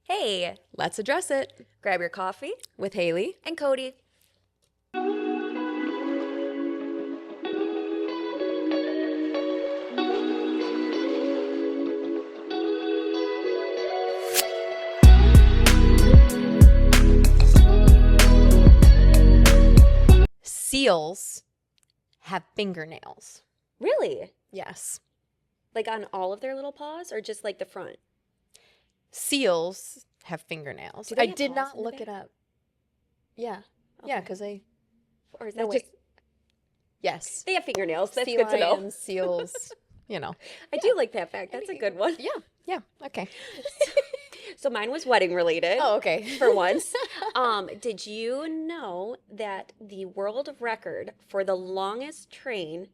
Hey, Let's address it grab your coffee with Haley. and Cody. Seals have fingernails. Really? Yes. Like on all of their little paws or just like the front? Seals have fingernails. Do they I have did paws not in the look it back? up. Yeah. Yeah, Okay. because I. Or is No, that wait. just Yes. they have fingernails? That's Sea good to know. lions, seals, I do like that fact. That's a good one. Yeah. Yeah. Okay. So mine was wedding related. Oh, okay. For once. Did you know that the world record for the longest train,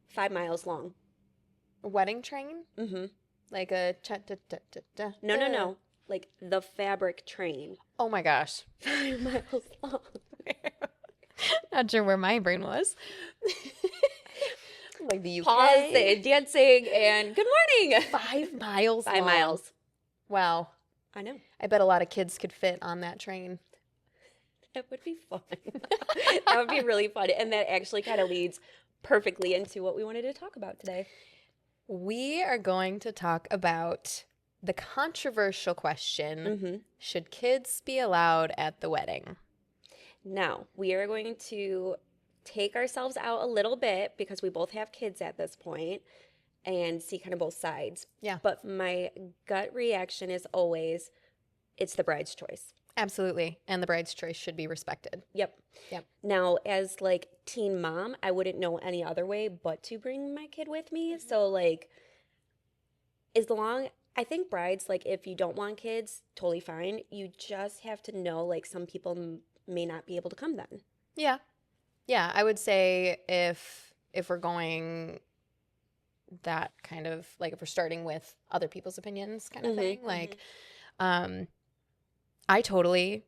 5 miles long? Wedding train? Mm-hmm. Like a cha-cha-cha-cha-cha. No. Like the fabric train. Oh my gosh. 5 miles long. Not sure where my brain was. Like the UK. Pause and dancing and good morning. 5 miles 5 miles. Wow. I know. I bet a lot of kids could fit on that train. That would be fun. That would be really fun. And that actually kind of leads perfectly into what we wanted to talk about today. We are going to talk about the controversial question, should kids be allowed at the wedding? Now, we are going to take ourselves out a little bit because we both have kids at this point and see kind of both sides. Yeah. But my gut reaction is always it's the bride's choice. Absolutely. And the bride's choice should be respected. Yep. Yep. Now, as like teen mom, I wouldn't know any other way but to bring my kid with me. So like I think brides, like if you don't want kids, totally fine. You just have to know like some people may not be able to come then. Yeah. Yeah. I would say if we're going that kind of like if we're starting with other people's opinions kind of thing, like I totally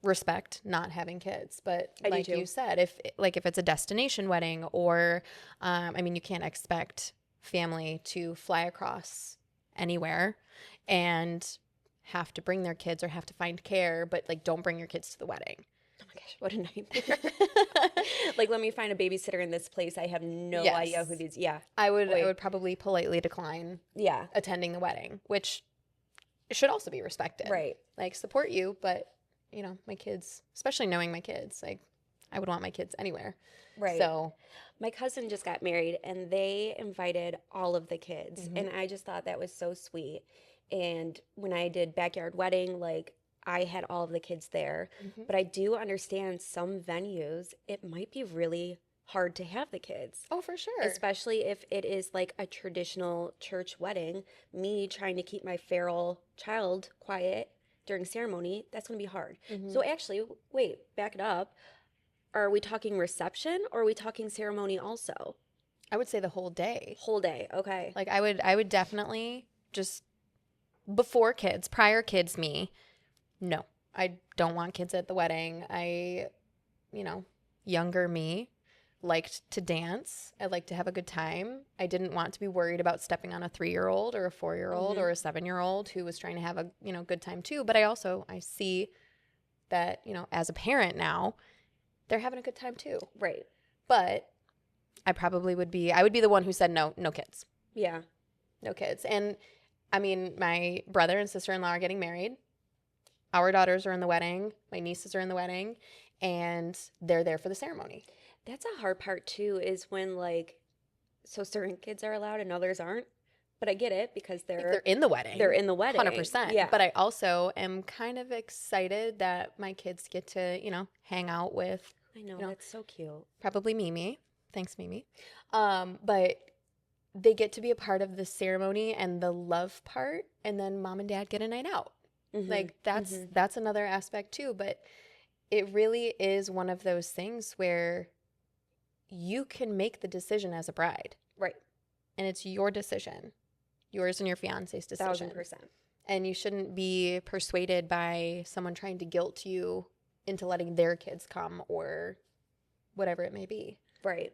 respect not having kids, but I do like too. you said, if it's a destination wedding or I mean you can't expect family to fly across anywhere and have to bring their kids or have to find care, but like don't bring your kids to the wedding. Oh my gosh, what a nightmare. Like, let me find a babysitter in this place. I have no Yes. idea who these, yeah. I would probably politely decline Yeah. attending the wedding, which should also be respected. Right. Like support you, but my kids, especially knowing my kids, like I would want my kids anywhere. Right. So my cousin just got married and they invited all of the kids. And I just thought that was so sweet. And when I did backyard wedding, like I had all of the kids there. But I do understand some venues, it might be really hard to have the kids. oh, for sure. Especially if it is like a traditional church wedding. Me trying to keep my feral child quiet during ceremony, that's going to be hard. So actually, wait, back it up. Are we talking reception or are we talking ceremony also? I would say the whole day. Whole day, okay. Like I would definitely just before kids, prior kids me, no. I don't want kids at the wedding. Younger me liked to dance. I liked to have a good time. I didn't want to be worried about stepping on a 3-year-old or a 4-year-old or a 7-year-old who was trying to have a, good time too. But I see that, as a parent now, they're having a good time too. Right. But I would be the one who said no kids. Yeah. No kids. And I mean, my brother and sister-in-law are getting married. Our daughters are in the wedding. My nieces are in the wedding. And they're there for the ceremony. That's a hard part too, is when like, so certain kids are allowed and others aren't. But I get it because They're in the wedding. They're in the wedding. 100%. Yeah. But I also am kind of excited that my kids get to, hang out with. I know, that's so cute. Probably Mimi. Thanks, Mimi. But they get to be a part of the ceremony and the love part. And then mom and dad get a night out. Like that's another aspect too. But it really is one of those things where you can make the decision as a bride. Right. And it's your decision. Yours and your fiance's decision. 1,000%. And you shouldn't be persuaded by someone trying to guilt you into letting their kids come or whatever it may be. Right.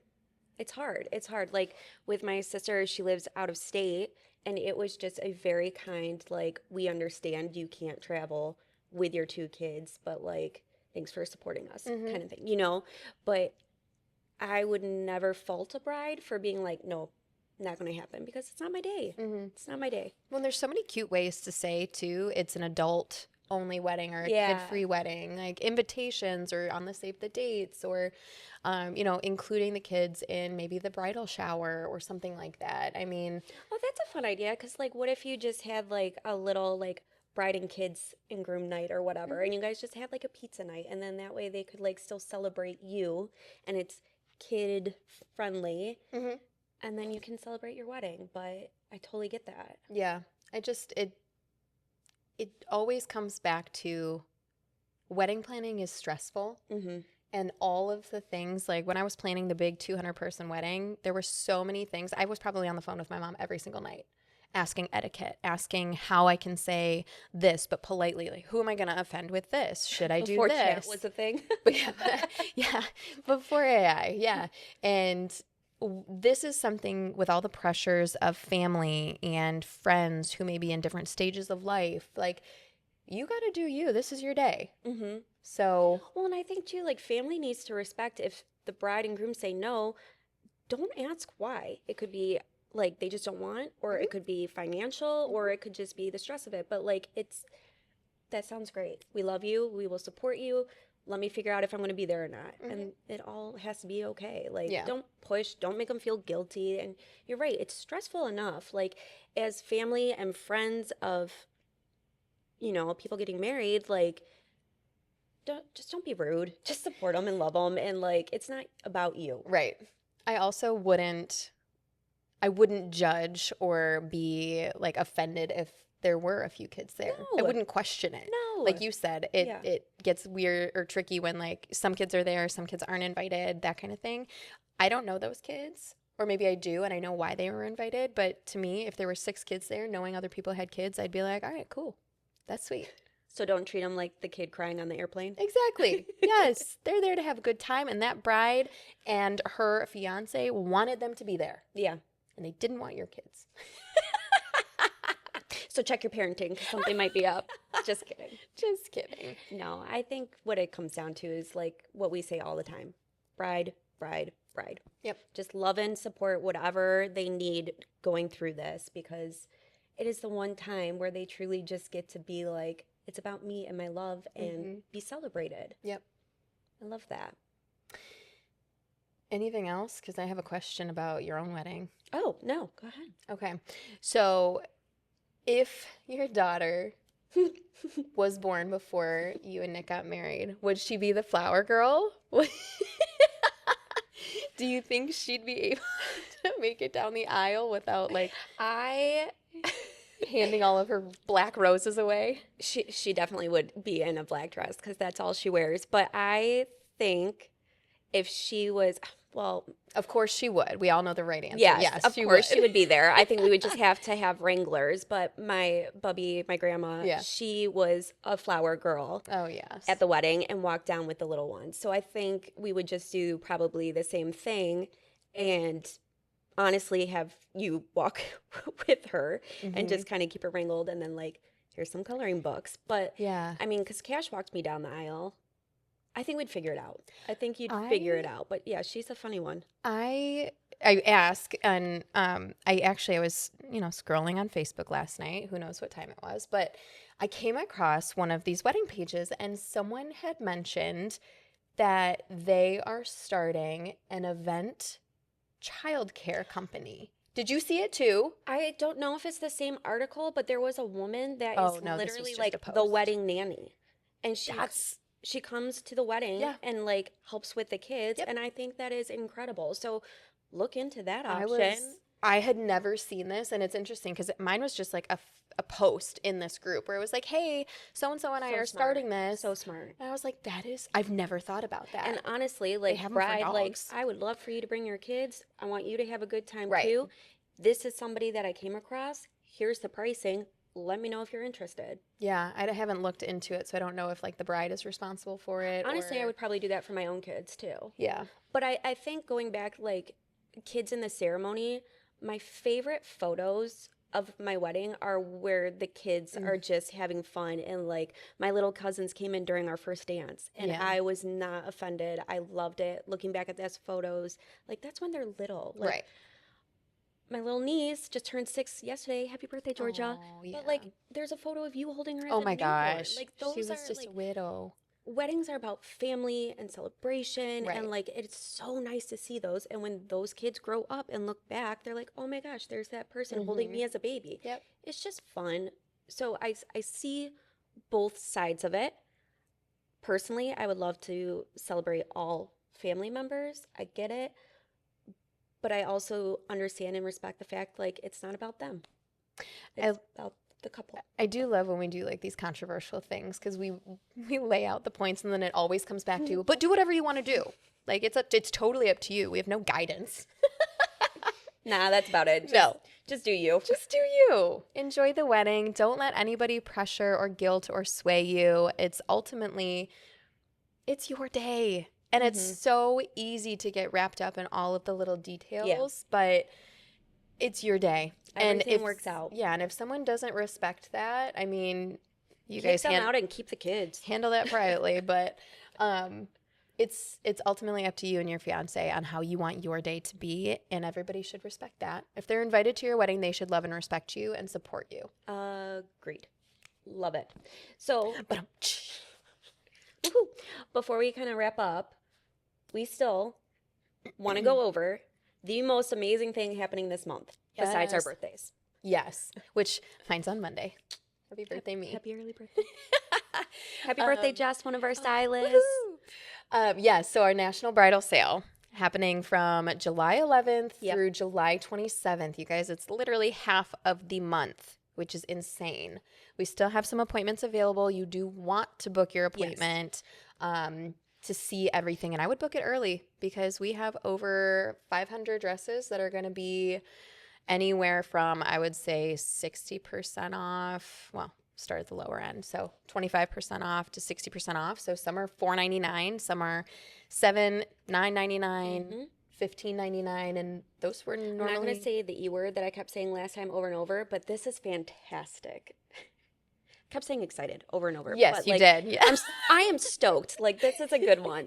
It's hard. Like with my sister, she lives out of state And it was just a very kind, like, we understand you can't travel with your two kids, but like, thanks for supporting us Mm-hmm. kind of thing, you know? But I would never fault a bride for being like, no, not going to happen because it's not my day. Mm-hmm. It's not my day. Well, there's so many cute ways to say too, it's an adult only wedding or a Yeah. kid-free wedding, like invitations or on the save the dates or you know, including the kids in maybe the bridal shower or something like that. I mean, Oh, that's a fun idea. Because, like, what if you just had, like, a little, like, bride and kids and groom night or whatever, and you guys just had, like, a pizza night, and then that way they could, like, still celebrate you, and it's kid friendly, mm-hmm. and then you can celebrate your wedding. But I totally get that. Yeah, I just it always comes back to wedding planning is stressful. Mm-hmm. And all of the things, like when I was planning the big 200-person wedding, there were so many things. I was probably on the phone with my mom every single night, asking etiquette, asking how I can say this, but politely. Like, who am I going to offend with this? Should I do Before this? chat was a thing. But yeah, yeah, before AI, yeah. And this is something with all the pressures of family and friends who may be in different stages of life. Like, you got to do you. This is your day. Mm-hmm. So, Well, and I think too, like, family needs to respect if the bride and groom say no, don't ask why. It could be like they just don't want, or mhm, it could be financial, or mhm, it could just be the stress of it. But like, it's that sounds great. We love you. We will support you. Let me figure out if I'm going to be there or not. mhm. And it all has to be okay. Like, Yeah. don't push, don't make them feel guilty. And you're right, it's stressful enough. Like, as family and friends of, people getting married, like, don't be rude. Just support them and love them. And like, it's not about you. Right. I also I wouldn't judge or be like offended if there were a few kids there. I No, wouldn't question it. Like no. you said, Yeah. it gets weird or tricky when like some kids are there, some kids aren't invited, that kind of thing. I don't know those kids, or maybe I do and I know why they were invited, but to me, if there were 6 kids there, knowing other people had kids, I'd be like, "All right, cool. That's sweet." So don't treat them like the kid crying on the airplane. Exactly. Yes, they're there to have a good time and that bride and her fiance wanted them to be there. Yeah. And they didn't want your kids. So check your parenting because something might be up. Just kidding. Just kidding. No, I think what it comes down to is like what we say all the time: bride, bride, bride. Yep. Just love and support whatever they need going through this, because it is the one time where they truly just get to be like, it's about me and my love, and Mm-hmm. be celebrated. Yep. I love that. Anything else? Because I have a question about your own wedding. Oh, no, go ahead. Okay. So if your daughter was born before you and Nick got married, would she be the flower girl? Do you think she'd be able to make it down the aisle without like I handing all of her black roses away? she definitely would be in a black dress because that's all she wears. But I think if she was, well, Of course she would. We all know the right answer. yes, of she course would. she would be there. I think we would just have to have wranglers. But my bubby, my grandma, Yeah. she was a flower girl Oh, yes. at the wedding and walked down with the little ones. So I think we would just do probably the same thing, and honestly have you walk with her and just kind of keep her wrangled, and then like, here's some coloring books. But Yeah. I mean, because Cash walked me down the aisle, I think we'd figure it out. I think you'd I figure it out. But yeah, she's a funny one. I ask, and I was scrolling on Facebook last night. Who knows what time it was, but I came across one of these wedding pages, and someone had mentioned that they are starting an event childcare company. Did you see it too? I don't know if it's the same article, but there was a woman that Oh, is no, this was literally just a like the post. wedding nanny. And That's she comes to the wedding Yeah. and like helps with the kids. Yep. And I think that is incredible. So look into that I option. had never seen this, and it's interesting because mine was just like a post in this group where it was like, hey, so and so and I So are smart. starting this. So smart. And I was like, I've never thought about that. And honestly, like, have 'em for bride, like, dogs. I would love for you to bring your kids. I want you to have a good time Right. too. This is somebody that I came across. Here's the pricing. Let me know if you're interested. Yeah, I haven't looked into it, so I don't know if like the bride is responsible for it. Honestly, I or... would probably do that for my own kids too. Yeah. But I think going back, like, kids in the ceremony, my favorite photos of my wedding are where the kids are just having fun, and like my little cousins came in during our first dance and Yeah. I was not offended. I loved it. Looking back at those photos, like that's when they're little. Like Right. my little niece just turned 6 yesterday. Happy birthday, Georgia. Oh, But yeah. like there's a photo of you holding her as Oh a my newborn. gosh. Like She those was are just a like widow. weddings are about family and celebration, and Right. like it's so nice to see those, and when those kids grow up and look back they're like, oh my gosh, there's that person holding me as a baby. Yep. It's just fun. So I see both sides of it. Personally, I would love to celebrate all family members. I get it, but I also understand and respect the fact like it's not about them, I it's about the couple. I do love when we do like these controversial things because we lay out the points and then it always comes back to, but do whatever you want to do. Like it's totally up to you. We have no guidance. Nah, that's about it. No. Just do you. Just do you. Enjoy the wedding. Don't let anybody pressure or guilt or sway you. It's ultimately it's your day. And it's so easy to get wrapped up in all of the little details, but it's your day. Everything works out. Yeah, and if someone doesn't respect that, I mean, you Kick guys them out and keep the kids. handle that privately, but it's ultimately up to you and your fiance on how you want your day to be, and everybody should respect that. If they're invited to your wedding, they should love and respect you and support you. Agreed. Love it. So, But woohoo, before we kind of wrap up, we still want to go over the most amazing thing happening this month besides our Yes. birthdays. Yes, which mine's on Monday. Happy birthday, me. Happy early birthday. Happy birthday, Jess, one of our stylists. Yes, so our National Bridal Sale happening from July 11th Yep. through July 27th. You guys, it's literally half of the month, which is insane. We still have some appointments available. You do want to book your appointment to see everything. And I would book it early because we have over 500 dresses that are going to be anywhere from, I would say, 60% off. Well, start at the lower end. So 25% off to 60% off. So some are $4.99, some are $9.99, $15.99, and those were normally. I'm not going to say the E word that I kept saying last time over and over, but this is fantastic. Kept saying excited over and over. Yes, but, you like, did. Yeah. I am stoked. Like, this is a good one.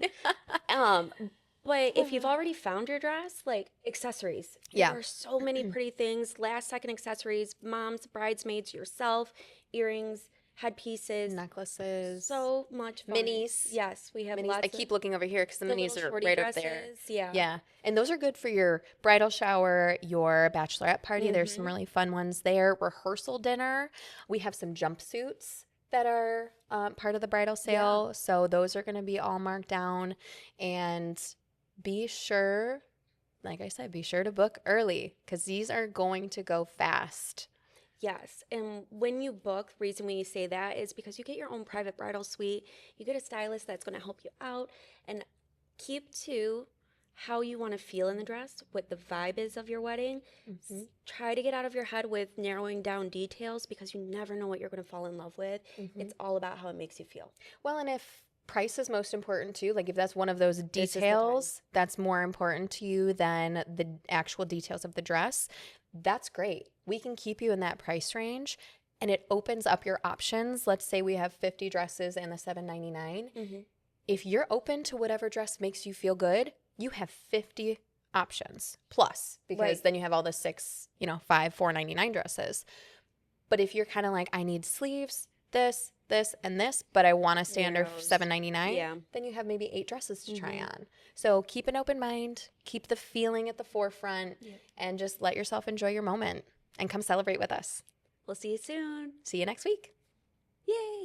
But if you've already found your dress, like accessories, there are so many pretty things. Last second accessories, moms, bridesmaids, yourself, earrings, headpieces, Necklaces. so much fun. Minis. Yes, we have Minis. lots. I keep looking over here because the minis little are shorty right dresses. up there. Yeah. Yeah. And those are good for your bridal shower, your bachelorette party. There's some really fun ones there. Rehearsal dinner. We have some jumpsuits that are part of the bridal sale. So those are going to be all marked down. And be sure, like I said, be sure to book early because these are going to go fast. Yes. And when you book, the reason we say that is because you get your own private bridal suite. You get a stylist that's going to help you out, and keep to how you want to feel in the dress, what the vibe is of your wedding. Try to get out of your head with narrowing down details because you never know what you're going to fall in love with. It's all about how it makes you feel. Well, and if price is most important to you, like if that's one of those details that's more important to you than the actual details of the dress, that's great. We can keep you in that price range, and it opens up your options. Let's say we have 50 dresses and the $7.99. If you're open to whatever dress makes you feel good, you have 50 options plus, because then you have all the five $4.99 dresses. But if you're kind of like, I need sleeves, this, and this, but I want to stay under $7.99, then you have maybe 8 dresses to try on. So keep an open mind, keep the feeling at the forefront, and just let yourself enjoy your moment and come celebrate with us. We'll see you soon. See you next week. Yay!